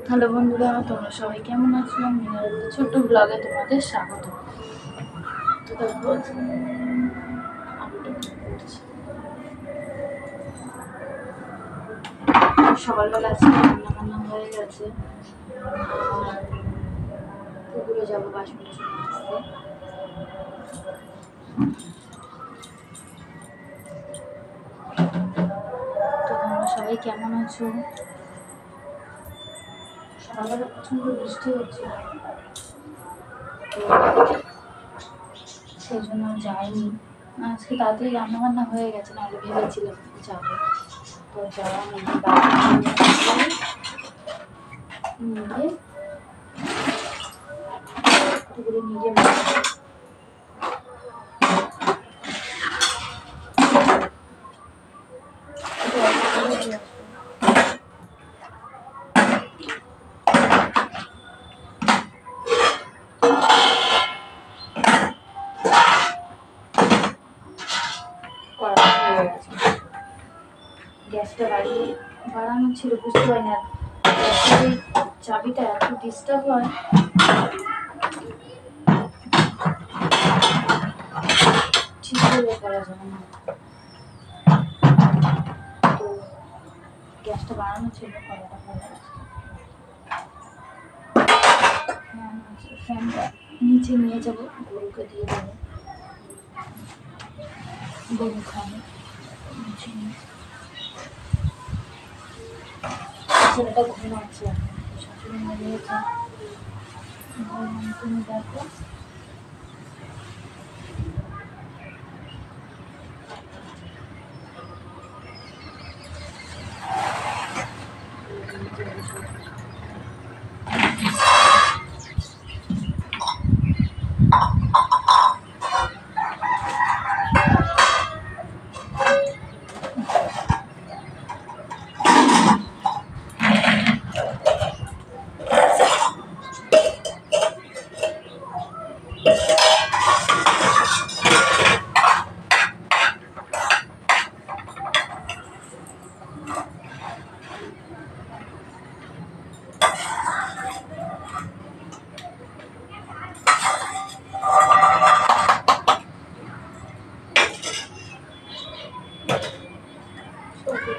Hello বন্ধুরা, তোমরা সবাই কেমন আছো? মিনার একটা ছোট্ট ব্লগে তোমাদের স্বাগত। তো দেখো সকালবেলা আজকে রান্না বান্না হয়ে গেছে। আর পুকুরে যাবো বাসন টাসন আসতে। তো তোমরা সবাই কেমন আছো? সকালবেলা প্রচন্ড বৃষ্টি হচ্ছিল, সেই জন্য যাইনি। আজকে তাড়াতাড়ি রান্না বান্না হয়ে গেছে, নাহলে ভেবেছিলাম যাবো, তো যাওয়া নেই। নিয়ে পুকুরে নিয়ে গ্যাসটা বাড়ানো ছিল, বুঝতে পারি না গ্যাসের চাবিটা এত ডিস্টার্ব হয়। ঠিক করে করা যাবে না, তো গ্যাসটা বাড়ানো ছিল, কলাটা ভালো আছে। ফ্যানটা নিচে নিয়ে যাবো, গরুকে দিয়ে দেবো, গরু খাবে। নিচে নিয়ে ছেলেটা ঘুমাচ্ছে, শাশুড়ি মা দিয়েছে। তুমি দেখো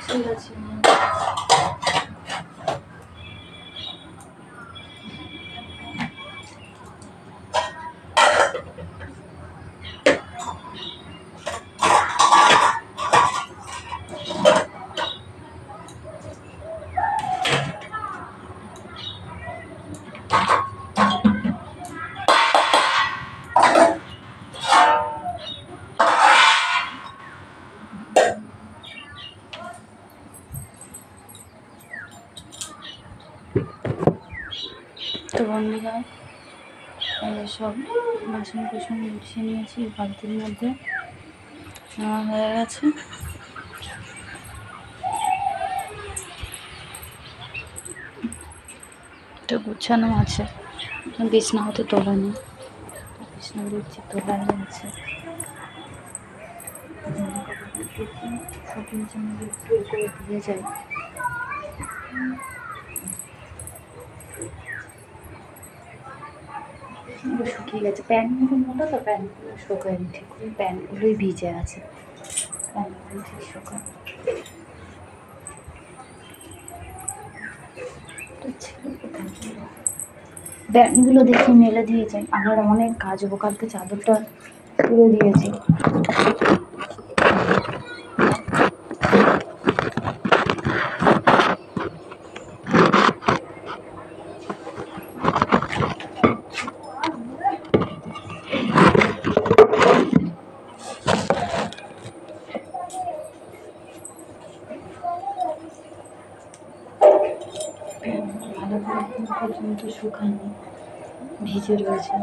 ঠিক আছে। তো বন্ধুরা, সব বাসন কুসন গুছিয়ে নিয়েছি বালতির মধ্যে, নেওয়া হয়ে গেছে। তো গুছানো আছে, বিছনা হতে তোলানি, বিছনা দিচ্ছি তোলানি আছে। সব নিচে করে দিয়ে যায়। শুকিয়ে গেছে, প্যান্টগুলো মোটা তো, প্যান্টগুলো শোকায়নি ঠিক করে, প্যান্টগুলোই ভিজে আছে, প্যান্টগুলো ঠিক শোকায়। প্যান্টগুলো দেখে মেলে দিয়ে যাই, আমার অনেক কাচবো, কালকে চাদরটা তুলে দিয়েছি। ভালো করে এখন পর্যন্ত শুকায়নি, ভিজে রয়েছে।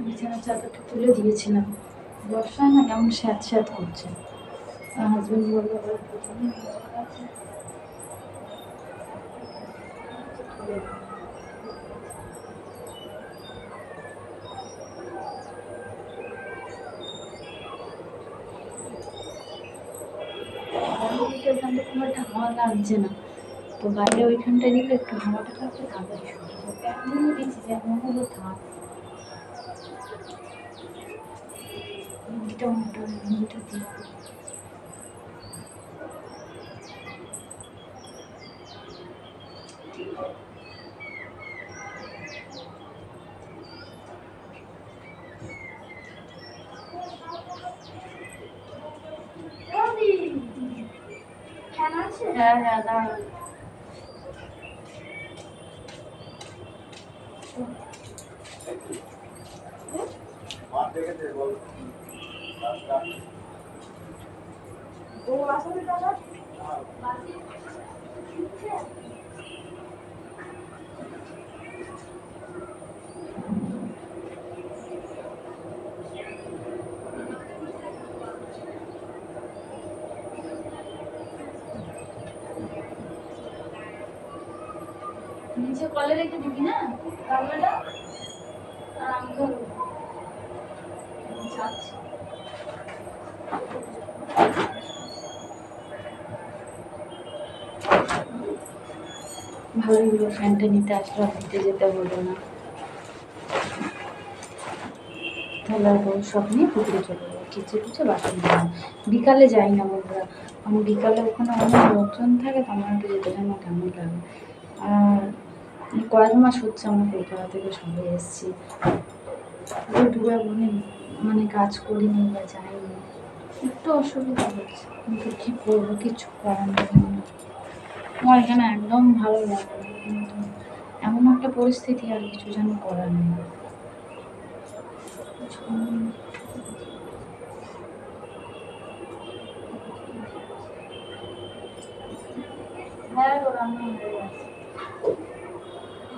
বিছানার চাদরটা তুলে দিয়েছিলাম, বর্ষায় না কেমন স্যাঁত স্যাঁত করছে। আমার হাজবেন্ড বললো প্রথমে আছে তুলে দিই। ওখানটা খুব একটা হাওয়া লাগছে না, তো বাইরে ওইখানটায় দিলে একটু হাওয়াটা লাগছে, তাড়াতাড়ি শুকিয়ে যাবে। এমনও দিচ্ছি যে এমন হলো থাক, মুড়িটা মোটা মুড়িটা দিয়ে হ্যাঁ হ্যাঁ দাঁড়ান। ও আসলে দাদা নিচে কলে রেখে দিবি না গামলাটা, আর আমি ধরবো যাচ্ছি। ভালোই হলো ফ্যানটা নিতে আসলো, নিতে যেতে হলো না, তাহলে আর বড় সব নিয়ে পুকুরে চলে যাবো, কিচে কুচে বাসন দিলাম। বিকালে যাই না বন্ধুরা, আমি বিকালে ওখানে অনেক লোকজন থাকে তো আমার একটু যেতে আমার কেমন লাগে। আর কয়েক মাস হচ্ছে আমরা কলকাতা থেকে সবাই এসেছি, দুবার মানে কাজ করিনি বা যাইনি, একটু অসুবিধা হচ্ছে, কিন্তু কী করবো, কিছু করার নেই। আমার এখানে একদম ভালো লাগে না, কিন্তু এমন একটা পরিস্থিতি, আর কিছু যেন করার নেই। হ্যাঁ গো, রান্না হয়ে গেছে।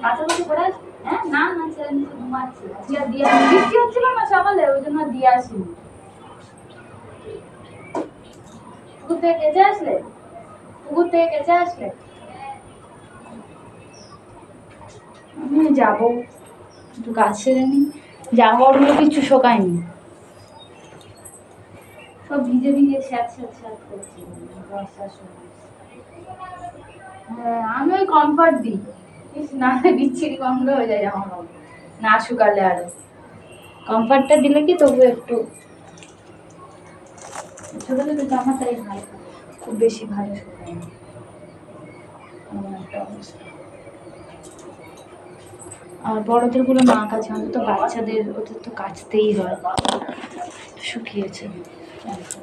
কাছাকাছি করে আসি? হ্যাঁ না না, ছেলে নিচে ঘুমাচ্ছি, আজকে আর দিয়ে বৃষ্টি হচ্ছিল না সকালে, ওই জন্য দিয়ে আসিনি। পুকুর থেকে কেচে আসলে? পুকুর থেকে কেচে আসলে? আমি যাবো, একটু গাছ ছেড়ে নি, জামা কাপড়গুলো কিছু শোকায়নি, সব ভিজে ভিজে স্যাঁত স্যাঁত স্যাঁত করছি বর্ষার সময়। হ্যাঁ আমি ওই কমফর্ট দিই, না বিচ্ছিরি গন্ধ হয়ে যায় জামা কাপড় না শুকালে, আরো কমফর্টটা দিলে কি তবু একটু, ছোট ছোট জামাটাই হালকা, খুব বেশি ভালো শুকায় না, এমন একটা অবস্থা। আর বড়দের গুলো না কাছে, অন্তত বাচ্চাদের ওদের তো কাচতেই হয়, শুকিয়েছে একদম।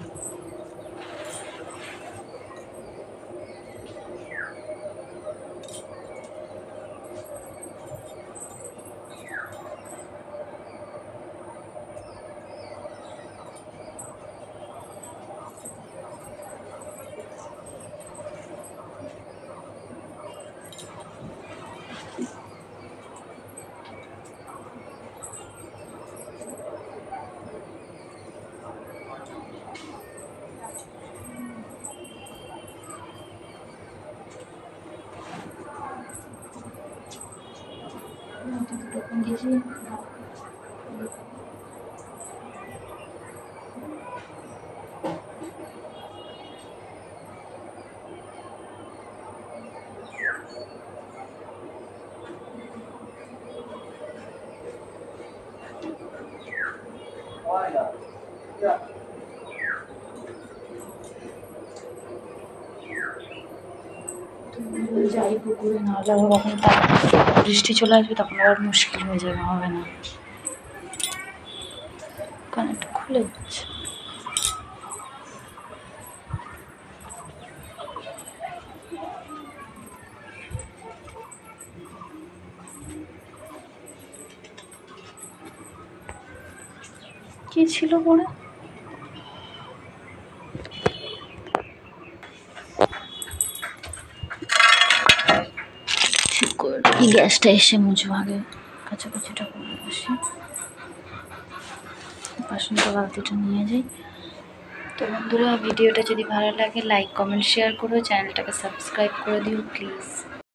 গেছি যাই পুকুরে, নাহলে আবার কখন বৃষ্টি চলে আসবে, তখন আবার মুশকিল হয়ে যাবে, হবে না। কানেরটা খুলে যাচ্ছে। কি ছিল পরে? ঠিক করে গ্যাসটা এসে মুছবো, আগে কাছাকাছিটা করে আসি। বাসনটা বালতিটা নিয়ে যাই। তো বন্ধুরা, ভিডিওটা যদি ভালো লাগে লাইক কমেন্ট শেয়ার করো, চ্যানেলটাকে সাবস্ক্রাইব করে দিও প্লিজ।